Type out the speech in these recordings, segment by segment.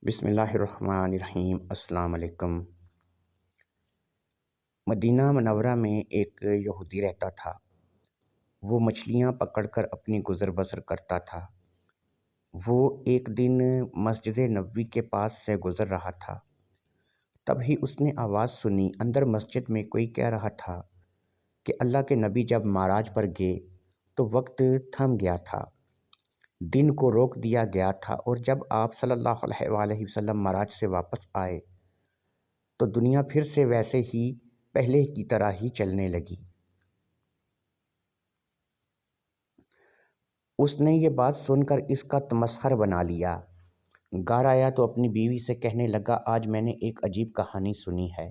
بسم اللہ الرحمن الرحیم۔ السلام علیکم۔ مدینہ منورہ میں ایک یہودی رہتا تھا۔ وہ مچھلیاں پکڑ کر اپنی گزر بسر کرتا تھا۔ وہ ایک دن مسجد نبوی کے پاس سے گزر رہا تھا، تب ہی اس نے آواز سنی۔ اندر مسجد میں کوئی کہہ رہا تھا کہ اللہ کے نبی جب معراج پر گئے تو وقت تھم گیا تھا، دن کو روک دیا گیا تھا، اور جب آپ صلی اللہ علیہ وآلہ وسلم معراج سے واپس آئے تو دنیا پھر سے ویسے ہی پہلے کی طرح ہی چلنے لگی۔ اس نے یہ بات سن کر اس کا تمسخر بنا لیا۔ گھر آیا تو اپنی بیوی سے کہنے لگا، آج میں نے ایک عجیب کہانی سنی ہے۔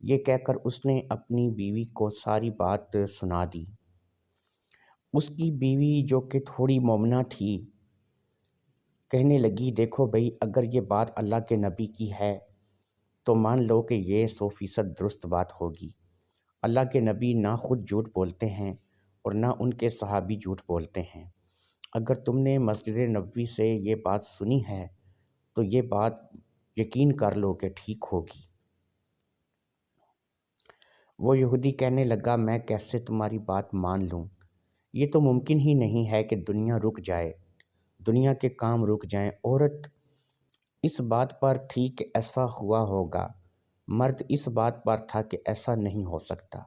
یہ کہہ کر اس نے اپنی بیوی کو ساری بات سنا دی۔ اس کی بیوی جو کہ تھوڑی مومنہ تھی کہنے لگی، دیکھو بھئی، اگر یہ بات اللہ کے نبی کی ہے تو مان لو کہ یہ 100% درست بات ہوگی۔ اللہ کے نبی نہ خود جھوٹ بولتے ہیں اور نہ ان کے صحابی جھوٹ بولتے ہیں۔ اگر تم نے مسجد نبوی سے یہ بات سنی ہے تو یہ بات یقین کر لو کہ ٹھیک ہوگی۔ وہ یہودی کہنے لگا، میں کیسے تمہاری بات مان لوں؟ یہ تو ممکن ہی نہیں ہے کہ دنیا رک جائے، دنیا کے کام رک جائیں۔ عورت اس بات پر تھی کہ ایسا ہوا ہوگا، مرد اس بات پر تھا کہ ایسا نہیں ہو سکتا،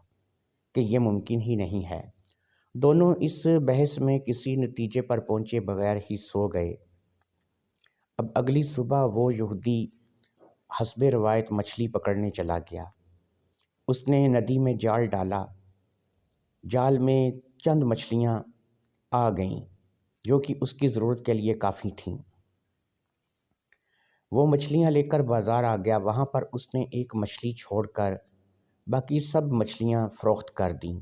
کہ یہ ممکن ہی نہیں ہے۔ دونوں اس بحث میں کسی نتیجے پر پہنچے بغیر ہی سو گئے۔ اب اگلی صبح وہ یہودی حسب روایت مچھلی پکڑنے چلا گیا۔ اس نے ندی میں جال ڈالا۔ جال میں چند مچھلیاں آ گئیں جو کہ اس کی ضرورت کے لیے کافی تھیں۔ وہ مچھلیاں لے کر بازار آ گیا۔ وہاں پر اس نے ایک مچھلی چھوڑ کر باقی سب مچھلیاں فروخت کر دیں۔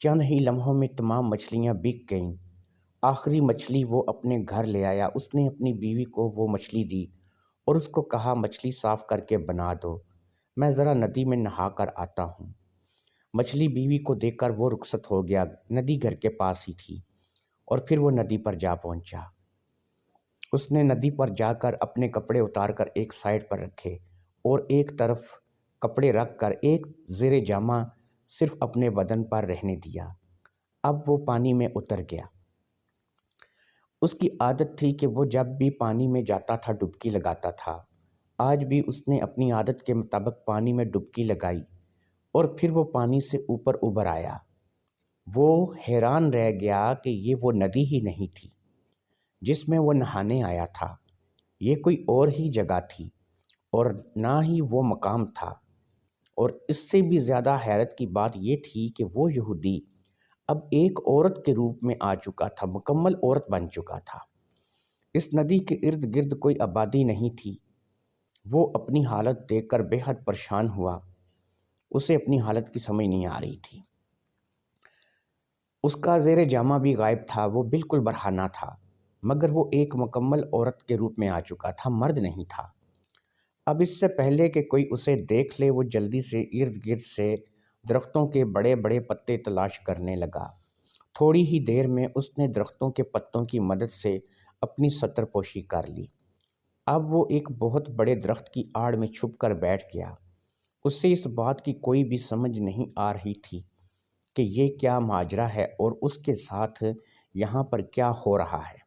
چند ہی لمحوں میں تمام مچھلیاں بک گئیں۔ آخری مچھلی وہ اپنے گھر لے آیا۔ اس نے اپنی بیوی کو وہ مچھلی دی اور اس کو کہا، مچھلی صاف کر کے بنا دو، میں ذرا ندی میں نہا کر آتا ہوں۔ مچھلی بیوی کو دیکھ کر وہ رخصت ہو گیا۔ ندی گھر کے پاس ہی تھی اور پھر وہ ندی پر جا پہنچا۔ اس نے ندی پر جا کر اپنے کپڑے اتار کر ایک سائڈ پر رکھے اور ایک طرف کپڑے رکھ کر ایک زیر جامہ صرف اپنے بدن پر رہنے دیا۔ اب وہ پانی میں اتر گیا۔ اس کی عادت تھی کہ وہ جب بھی پانی میں جاتا تھا ڈبکی لگاتا تھا۔ آج بھی اس نے اپنی عادت کے مطابق پانی میں ڈبکی لگائی اور پھر وہ پانی سے اوپر ابھر آیا۔ وہ حیران رہ گیا کہ یہ وہ ندی ہی نہیں تھی جس میں وہ نہانے آیا تھا، یہ کوئی اور ہی جگہ تھی اور نہ ہی وہ مقام تھا۔ اور اس سے بھی زیادہ حیرت کی بات یہ تھی کہ وہ یہودی اب ایک عورت کے روپ میں آ چکا تھا، مکمل عورت بن چکا تھا۔ اس ندی کے ارد گرد کوئی آبادی نہیں تھی۔ وہ اپنی حالت دیکھ کر بے حد پریشان ہوا۔ اسے اپنی حالت کی سمجھ نہیں آ رہی تھی۔ اس کا زیر جامہ بھی غائب تھا، وہ بالکل برہنہ تھا، مگر وہ ایک مکمل عورت کے روپ میں آ چکا تھا، مرد نہیں تھا۔ اب اس سے پہلے کہ کوئی اسے دیکھ لے وہ جلدی سے ارد گرد سے درختوں کے بڑے بڑے پتے تلاش کرنے لگا۔ تھوڑی ہی دیر میں اس نے درختوں کے پتوں کی مدد سے اپنی ستر پوشی کر لی۔ اب وہ ایک بہت بڑے درخت کی آڑ میں چھپ کر بیٹھ گیا۔ اس سے اس بات کی کوئی بھی سمجھ نہیں آ رہی تھی کہ یہ کیا ماجرا ہے اور اس کے ساتھ یہاں پر کیا ہو رہا ہے۔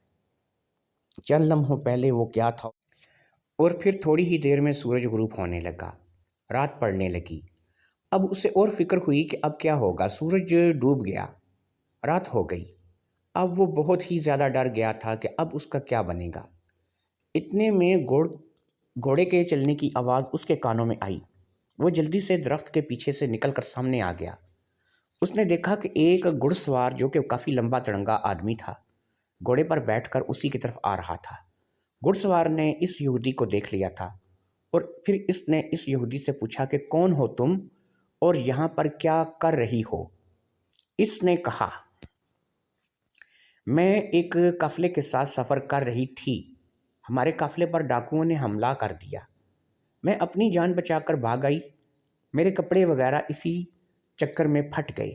چند لمحوں پہلے وہ کیا تھا اور پھر تھوڑی ہی دیر میں سورج غروب ہونے لگا، رات پڑنے لگی۔ اب اسے اور فکر ہوئی کہ اب کیا ہوگا۔ سورج ڈوب گیا، رات ہو گئی۔ اب وہ بہت ہی زیادہ ڈر گیا تھا کہ اب اس کا کیا بنے گا۔ اتنے میں گھوڑے کے چلنے کی آواز اس کے کانوں میں آئی۔ وہ جلدی سے درخت کے پیچھے سے نکل کر سامنے آ گیا۔ اس نے دیکھا کہ ایک گھڑ سوار جو کہ کافی لمبا چڑنگا آدمی تھا، گھوڑے پر بیٹھ کر اسی کی طرف آ رہا تھا۔ گھڑ سوار نے اس یہودی کو دیکھ لیا تھا اور پھر اس نے اس یہودی سے پوچھا کہ کون ہو تم اور یہاں پر کیا کر رہی ہو؟ اس نے کہا، میں ایک قافلے کے ساتھ سفر کر رہی تھی، ہمارے قافلے پر ڈاکوؤں نے حملہ کر دیا، میں اپنی جان بچا کر بھاگ آئی، میرے کپڑے وغیرہ اسی چکر میں پھٹ گئے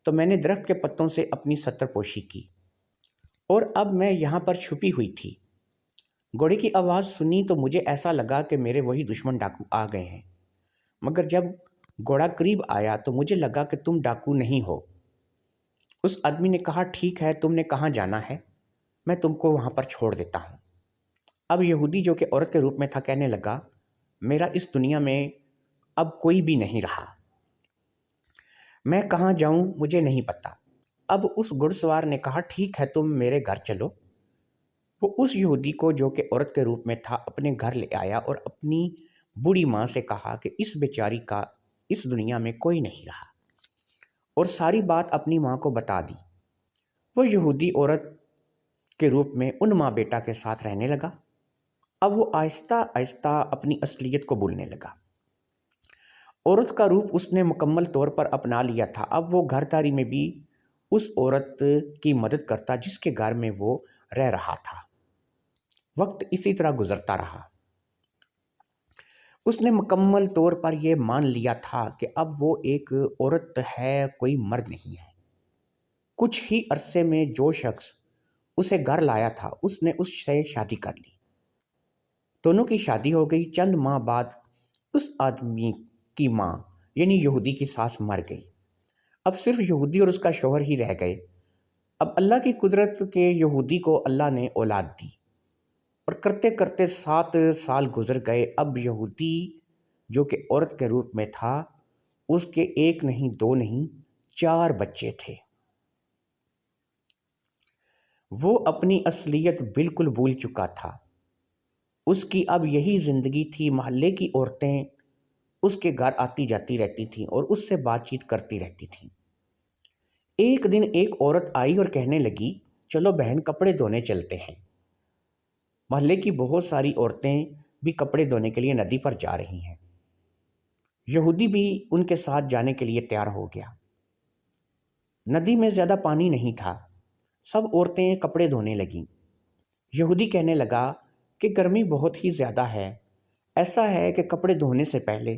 تو میں نے درخت کے پتوں سے اپنی ستر پوشی کی اور اب میں یہاں پر چھپی ہوئی تھی۔ گھوڑے کی آواز سنی تو مجھے ایسا لگا کہ میرے وہی دشمن ڈاکو آ گئے ہیں، مگر جب گھوڑا قریب آیا تو مجھے لگا کہ تم ڈاکو نہیں ہو۔ اس آدمی نے کہا ٹھیک ہے، تم نے کہاں جانا ہے، میں تم کو وہاں پر چھوڑ دیتا ہوں۔ اب یہودی جو کہ عورت کے روپ میں تھا کہنے لگا میرا اس دنیا میں اب کوئی بھی نہیں رہا، میں کہاں جاؤں مجھے نہیں پتا۔ اب اس گھڑ سوار نے کہا ٹھیک ہے تم میرے گھر چلو۔ وہ اس یہودی کو جو کہ عورت کے روپ میں تھا اپنے گھر لے آیا اور اپنی بوڑھی ماں سے کہا کہ اس بیچاری کا اس دنیا میں کوئی نہیں رہا، اور ساری بات اپنی ماں کو بتا دی۔ وہ یہودی عورت کے روپ میں ان ماں بیٹا کے ساتھ رہنے لگا۔ اب وہ آہستہ آہستہ اپنی اصلیت کو بھولنے لگا۔ عورت کا روپ اس نے مکمل طور پر اپنا لیا تھا۔ اب وہ گھر داری میں بھی اس عورت کی مدد کرتا جس کے گھر میں وہ رہ رہا تھا۔ وقت اسی طرح گزرتا رہا۔ اس نے مکمل طور پر یہ مان لیا تھا کہ اب وہ ایک عورت ہے، کوئی مرد نہیں ہے۔ کچھ ہی عرصے میں جو شخص اسے گھر لایا تھا اس نے اس سے شادی کر لی۔ دونوں کی شادی ہو گئی۔ چند ماہ بعد اس آدمی کی ماں یعنی یہودی کی ساس مر گئی۔ اب صرف یہودی اور اس کا شوہر ہی رہ گئے۔ اب اللہ کی قدرت کے یہودی کو اللہ نے اولاد دی، اور کرتے کرتے 7 سال گزر گئے۔ اب یہودی جو کہ عورت کے روپ میں تھا اس کے 1 نہیں 2 نہیں 4 بچے تھے۔ وہ اپنی اصلیت بالکل بھول چکا تھا۔ اس کی اب یہی زندگی تھی۔ محلے کی عورتیں اس کے گھر آتی جاتی رہتی تھیں اور اس سے بات چیت کرتی رہتی تھیں۔ ایک دن ایک عورت آئی اور کہنے لگی چلو بہن کپڑے دھونے چلتے ہیں۔ محلے کی بہت ساری عورتیں بھی کپڑے دھونے کے لیے ندی پر جا رہی ہیں۔ یہودی بھی ان کے ساتھ جانے کے لیے تیار ہو گیا۔ ندی میں زیادہ پانی نہیں تھا، سب عورتیں کپڑے دھونے لگیں۔ یہودی کہنے لگا کہ گرمی بہت ہی زیادہ ہے، ایسا ہے کہ کپڑے دھونے سے پہلے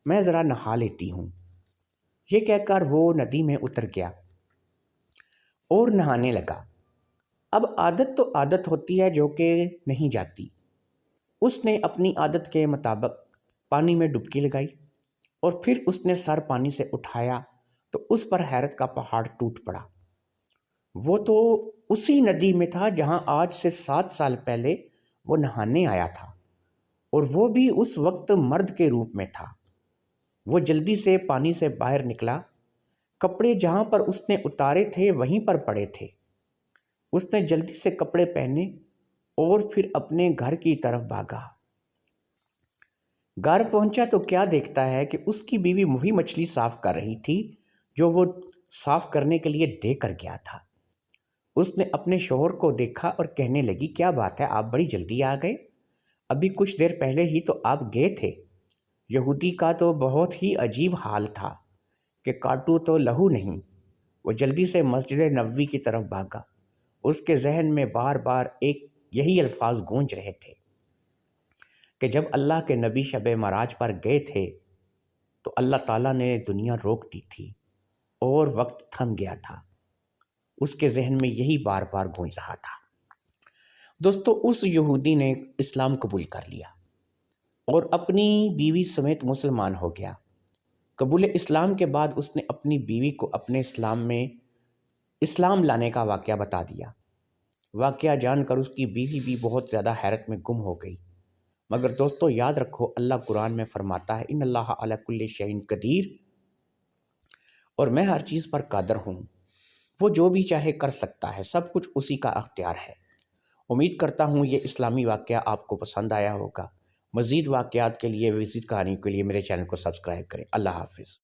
میں ذرا نہا لیتی ہوں۔ یہ کہہ کر وہ ندی میں اتر گیا اور نہانے لگا۔ اب عادت تو عادت ہوتی ہے جو کہ نہیں جاتی۔ اس نے اپنی عادت کے مطابق پانی میں ڈبکی لگائی اور پھر اس نے سر پانی سے اٹھایا تو اس پر حیرت کا پہاڑ ٹوٹ پڑا۔ وہ تو اسی ندی میں تھا جہاں آج سے 7 سال پہلے وہ نہانے آیا تھا، اور وہ بھی اس وقت مرد کے روپ میں تھا۔ وہ جلدی سے پانی سے باہر نکلا۔ کپڑے جہاں پر اس نے اتارے تھے وہیں پر پڑے تھے۔ اس نے جلدی سے کپڑے پہنے اور پھر اپنے گھر کی طرف بھاگا۔ گھر پہنچا تو کیا دیکھتا ہے کہ اس کی بیوی وہی مچھلی صاف کر رہی تھی جو وہ صاف کرنے کے لیے دے کر گیا تھا۔ اس نے اپنے شوہر کو دیکھا اور کہنے لگی کیا بات ہے، آپ بڑی جلدی آ گئے، ابھی کچھ دیر پہلے ہی تو آپ گئے تھے۔ یہودی کا تو بہت ہی عجیب حال تھا کہ کاٹو تو لہو نہیں۔ وہ جلدی سے مسجد نبوی کی طرف بھاگا۔ اس کے ذہن میں بار بار ایک یہی الفاظ گونج رہے تھے کہ جب اللہ کے نبی شب معراج پر گئے تھے تو اللہ تعالیٰ نے دنیا روک دی تھی اور وقت تھم گیا تھا۔ اس کے ذہن میں یہی بار بار گونج رہا تھا۔ دوستو، اس یہودی نے اسلام قبول کر لیا اور اپنی بیوی سمیت مسلمان ہو گیا۔ قبول اسلام کے بعد اس نے اپنی بیوی کو اپنے اسلام میں اسلام لانے کا واقعہ بتا دیا۔ واقعہ جان کر اس کی بیوی بھی بہت زیادہ حیرت میں گم ہو گئی۔ مگر دوستو یاد رکھو، اللہ قرآن میں فرماتا ہے ان اللہ علی کل شیء قدیر، اور میں ہر چیز پر قادر ہوں۔ وہ جو بھی چاہے کر سکتا ہے، سب کچھ اسی کا اختیار ہے۔ امید کرتا ہوں یہ اسلامی واقعہ آپ کو پسند آیا ہوگا۔ مزید واقعات کے لیے، مزید کہانی کے لیے میرے چینل کو سبسکرائب کریں۔ اللہ حافظ۔